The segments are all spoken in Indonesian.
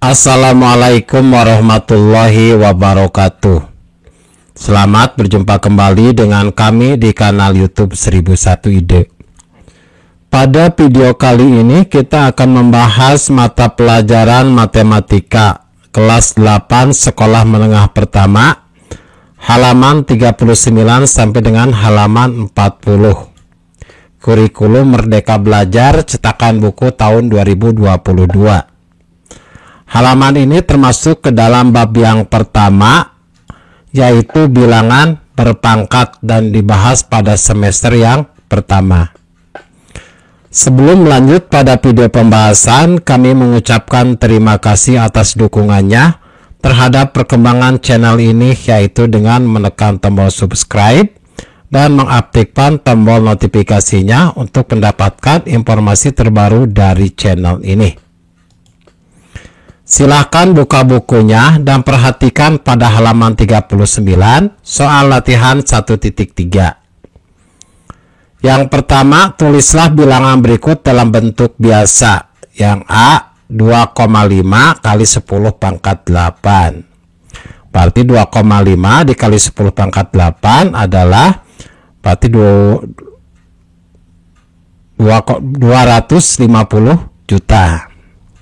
Assalamualaikum warahmatullahi wabarakatuh. Selamat berjumpa kembali dengan kami di kanal YouTube 1001 Ide. Pada video kali ini kita akan membahas mata pelajaran matematika kelas 8 sekolah menengah pertama, halaman 39 sampai dengan halaman 40. Kurikulum Merdeka Belajar cetakan buku tahun 2022. Halaman ini termasuk ke dalam bab yang pertama, yaitu bilangan berpangkat, dan dibahas pada semester yang pertama. Sebelum lanjut pada video pembahasan, kami mengucapkan terima kasih atas dukungannya terhadap perkembangan channel ini, yaitu dengan menekan tombol subscribe dan mengaktifkan tombol notifikasinya untuk mendapatkan informasi terbaru dari channel ini. Silahkan buka bukunya dan perhatikan pada halaman 39 soal latihan 1.3. Yang pertama, tulislah bilangan berikut dalam bentuk biasa. Yang A, 2,5 kali 10 pangkat 8. Berarti 2,5 dikali 10 pangkat 8 adalah berarti 250 juta.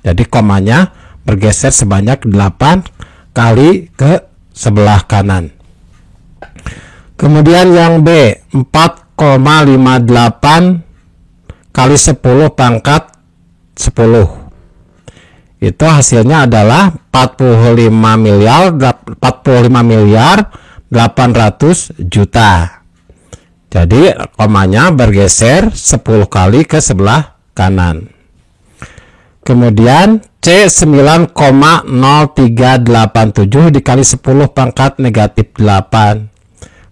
Jadi komanya bergeser sebanyak 8 kali ke sebelah kanan. Kemudian yang B, 4,58 kali 10 pangkat 10. Itu hasilnya adalah 45 miliar 800 juta. Jadi komanya bergeser 10 kali ke sebelah kanan. Kemudian C, 9,0387 dikali 10 pangkat negatif 8.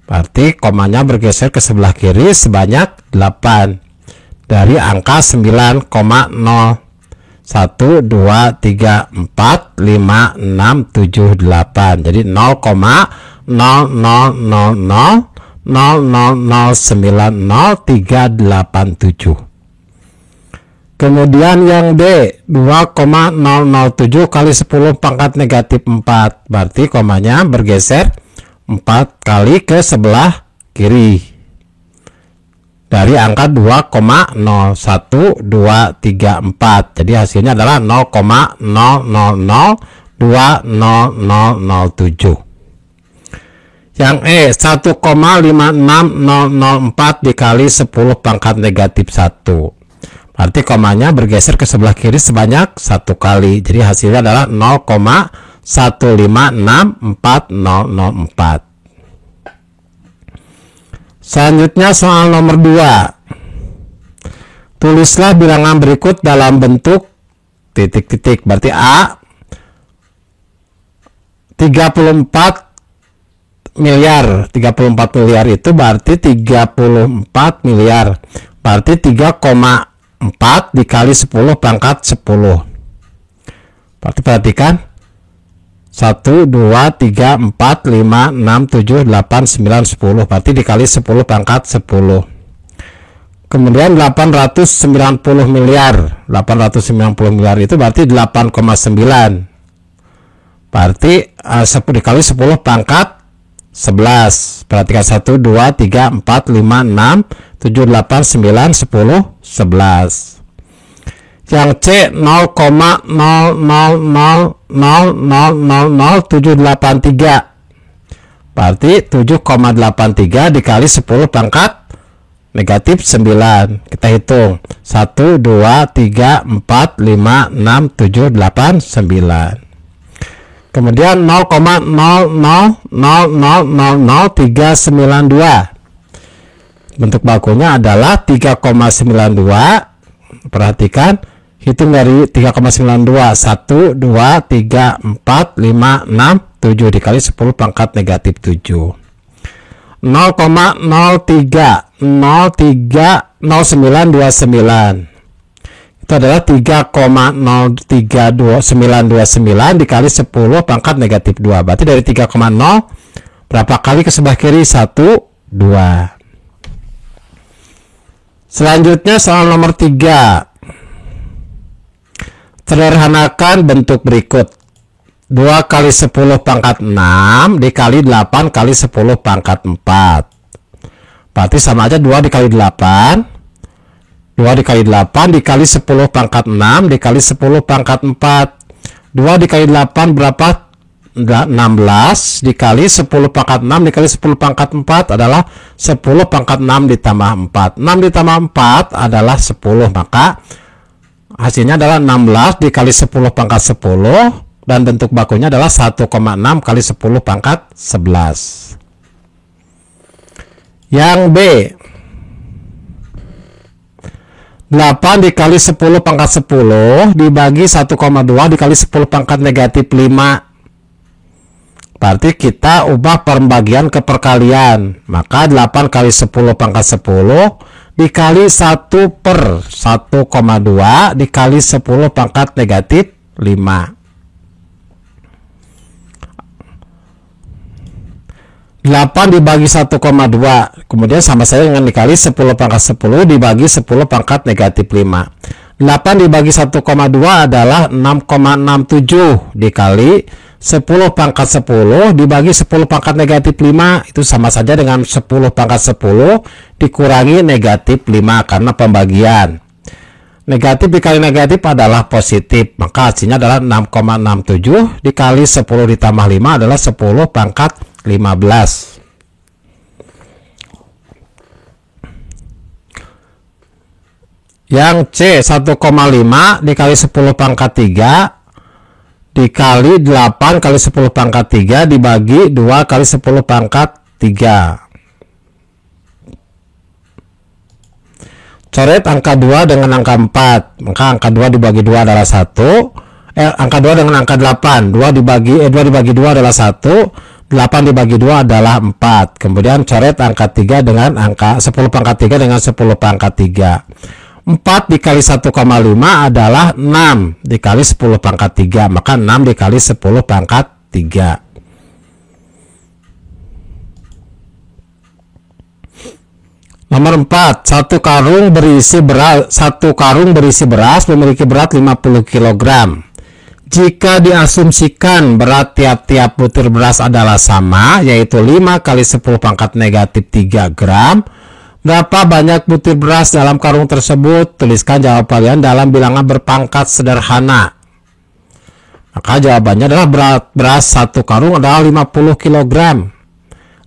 Berarti komanya bergeser ke sebelah kiri sebanyak 8. Dari angka 9,012345678. Jadi 0,000000900387. Kemudian yang D, 2,007 kali 10 pangkat negatif 4. Berarti komanya bergeser 4 kali ke sebelah kiri. Dari angka 2,01234. Jadi hasilnya adalah 0,002007. Yang E, 1,56004 dikali 10 pangkat negatif 1. Berarti komanya bergeser ke sebelah kiri sebanyak 1 kali. Jadi hasilnya adalah 0,1564004. Selanjutnya soal nomor 2. Tulislah bilangan berikut dalam bentuk titik-titik. Berarti A, 34 miliar. 34 miliar itu berarti 34 miliar. Berarti 3,4 dikali 10 pangkat 10. Berarti perhatikan 1, 2, 3, 4, 5, 6, 7, 8, 9, 10. Berarti dikali 10 pangkat 10. Kemudian 890 miliar. 890 miliar itu berarti 8,9. Berarti 10 dikali 10 pangkat 11. Perhatikan 1, 2, 3, 4, 5, 6, 7, 8, 9, 10, 11. Yang C, 0,000000783. Berarti 7,83 dikali 10 pangkat negatif 9. Kita hitung 1, 2, 3, 4, 5, 6, 7, 8, 9. Kemudian 0,0000392. Bentuk bakunya adalah 3,92. Perhatikan, hitung dari 3,92. 1, 2, 3, 4, 5, 6, 7 dikali 10 pangkat negatif 7. 0,030929. Itu adalah 3,032929 dikali 10 pangkat negatif 2. Berarti dari 3,0 berapa kali ke sebelah kiri? 1, 2. Selanjutnya soal nomor 3. Sederhanakan bentuk berikut. 2 kali 10 pangkat 6 dikali 8 kali 10 pangkat 4. Berarti sama aja 2 dikali 8. 2 dikali 8 dikali 10 pangkat 6 dikali 10 pangkat 4. 2 dikali 8 berapa? 16 dikali 10 pangkat 6 dikali 10 pangkat 4 adalah 10 pangkat 6 ditambah 4. 6 ditambah 4 adalah 10. Maka hasilnya adalah 16 dikali 10 pangkat 10. Dan bentuk bakunya adalah 1,6 kali 10 pangkat 11. Yang B, 8 dikali 10 pangkat 10 dibagi 1,2 dikali 10 pangkat negatif 5. Berarti kita ubah pembagian ke perkalian. Maka 8 kali 10 pangkat 10 dikali 1 per 1,2 dikali 10 pangkat negatif 5. 8 dibagi 1,2 kemudian sama saja dengan dikali 10 pangkat 10 dibagi 10 pangkat negatif 5. 8 dibagi 1,2 adalah 6,67 dikali 10 pangkat 10 dibagi 10 pangkat negatif 5. Itu sama saja dengan 10 pangkat 10 dikurangi negatif 5 karena pembagian. Negatif dikali negatif adalah positif, maka hasilnya adalah 6,67 dikali 10 ditambah 5 adalah 10 pangkat 15. Yang C, 1,5 dikali 10 pangkat 3 dikali 8 kali 10 pangkat 3 dibagi 2 kali 10 pangkat 3. Coret angka 2 dengan angka 4. Maka angka 2 dibagi 2 adalah 1. Angka 2 dengan angka 8. 2 dibagi 2 adalah 1. 8 dibagi 2 adalah 4. Kemudian coret angka 3 dengan angka 10 pangkat 3 dengan 10 pangkat 3. 4 dikali 1,5 adalah 6 dikali 10 pangkat 3. Maka 6 dikali 10 pangkat 3. Nomor 4, satu karung berisi beras memiliki berat 50 kg. Jika diasumsikan berat tiap-tiap butir beras adalah sama, yaitu 5 kali 10 pangkat negatif 3 gram, berapa banyak butir beras dalam karung tersebut? Tuliskan jawab kalian dalam bilangan berpangkat sederhana. Maka jawabannya adalah berat beras satu karung adalah 50 kg.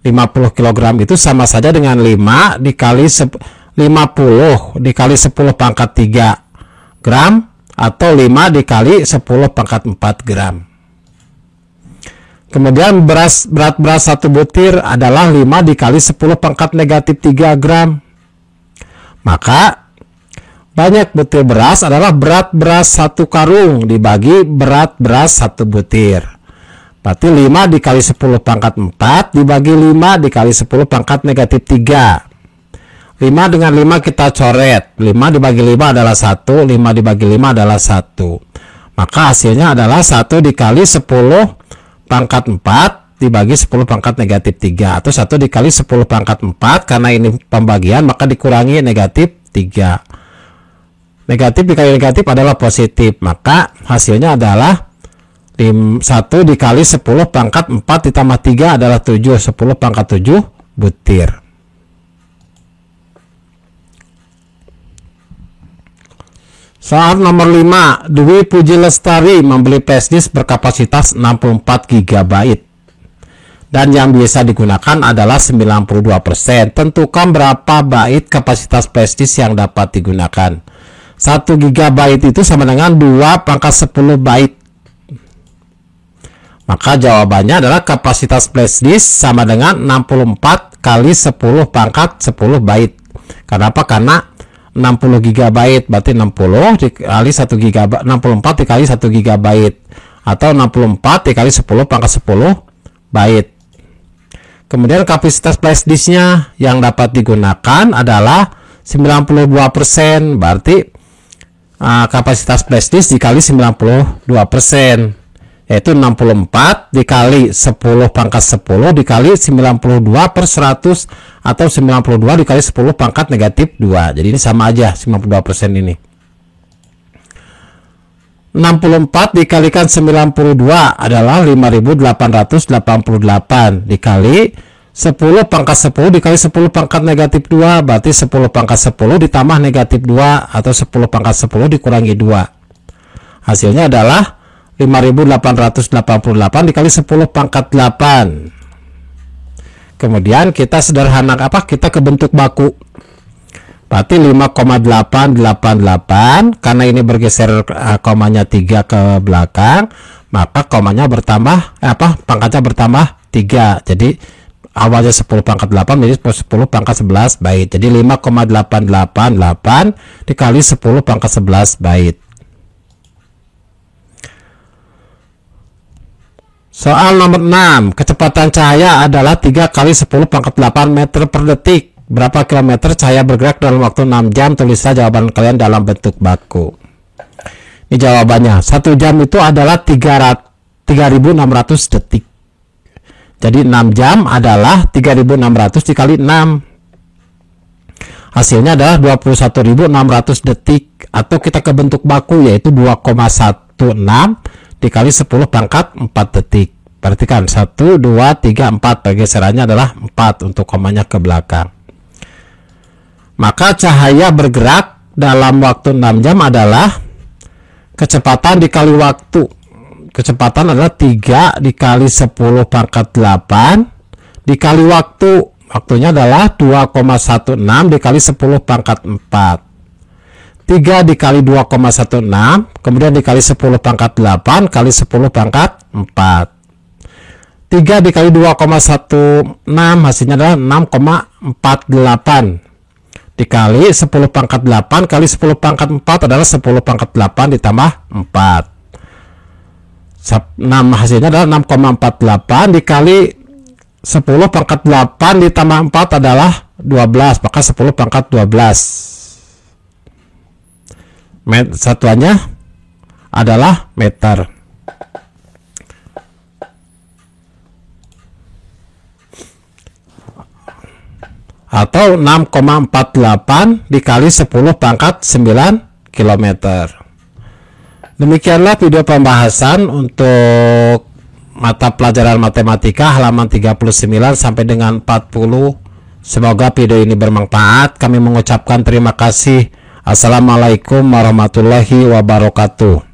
50 kg itu sama saja dengan 5 dikali 50 dikali 10 pangkat 3 gram atau 5 dikali 10 pangkat 4 gram. Kemudian berat beras satu butir adalah 5 dikali 10 pangkat negatif 3 gram. Maka banyak butir beras adalah berat beras satu karung dibagi berat beras satu butir. Berarti 5 dikali 10 pangkat 4 dibagi 5 dikali 10 pangkat negatif 3. 5 dengan 5 kita coret. 5 dibagi 5 adalah 1. 5 dibagi 5 adalah 1. Maka hasilnya adalah 1 dikali 10 pangkat 4 dibagi 10 pangkat negatif 3. Atau 1 dikali 10 pangkat 4. Karena ini pembagian maka dikurangi negatif 3. Negatif dikali negatif adalah positif. Maka hasilnya adalah 1 dikali 10 pangkat 4 ditambah 3 adalah 7. 10 pangkat 7 butir. Soal nomor 5. Dwi Puji Lestari membeli flash disk berkapasitas 64 GB dan yang bisa digunakan adalah 92%. Tentukan berapa bait kapasitas flash disk yang dapat digunakan. 1 GB itu sama dengan 2 pangkat 10 bait. Maka jawabannya adalah kapasitas flash disk sama dengan 64 kali 10 pangkat 10 bait. Kenapa? Karena 60 GB berarti 60 dikali 1 GB, 64 dikali 1 GB atau 64 dikali 10 pangkat 10 bait. Kemudian kapasitas flash disknya yang dapat digunakan adalah 92%. Berarti kapasitas flash disk dikali 92%. Yaitu 64 dikali 10 pangkat 10 dikali 92 per 100 atau 92 dikali 10 pangkat negatif 2. Jadi ini sama aja 92% ini. 64 dikalikan 92 adalah 5888 dikali 10 pangkat 10 dikali 10 pangkat negatif 2, berarti 10 pangkat 10 ditambah negatif 2 atau 10 pangkat 10 dikurangi 2. Hasilnya adalah 5888 dikali 10 pangkat 8. Kemudian kita sederhanakan kita ke bentuk baku. Berarti 5,888 karena ini bergeser komanya 3 ke belakang, maka komanya bertambah pangkatnya bertambah 3. Jadi awalnya 10 pangkat 8 jadi 10 pangkat 11 bait. Jadi 5,888 dikali 10 pangkat 11 bait. Soal nomor 6, kecepatan cahaya adalah 3 kali 10 pangkat 8 meter per detik. Berapa kilometer cahaya bergerak dalam waktu 6 jam? Tulislah jawaban kalian dalam bentuk baku. Ini jawabannya. 1 jam itu adalah 3.600 detik. Jadi 6 jam adalah 3.600 dikali 6. Hasilnya adalah 21.600 detik. Atau kita ke bentuk baku, yaitu 2,16 dikali 10 pangkat 4 detik. Perhatikan 1, 2, 3, 4. Pergeserannya adalah 4 untuk komanya ke belakang. Maka cahaya bergerak dalam waktu 6 jam adalah kecepatan dikali waktu. Kecepatan adalah 3 dikali 10 pangkat 8 dikali waktu. Waktunya adalah 2,16 dikali 10 pangkat 4. 3 dikali 2,16 kemudian dikali 10 pangkat 8 kali 10 pangkat 4. 3 dikali 2,16 hasilnya adalah 6,48 dikali 10 pangkat 8 kali 10 pangkat 4 adalah 10 pangkat 8 ditambah 4. 6 hasilnya adalah 6,48 dikali 10 pangkat 8 ditambah 4 adalah 12, maka 10 pangkat 12. Satuannya adalah meter. Atau 6,48 dikali 10 pangkat 9 km. Demikianlah video pembahasan untuk mata pelajaran matematika halaman 39 sampai dengan 40. Semoga video ini bermanfaat. Kami mengucapkan terima kasih. Assalamualaikum warahmatullahi wabarakatuh.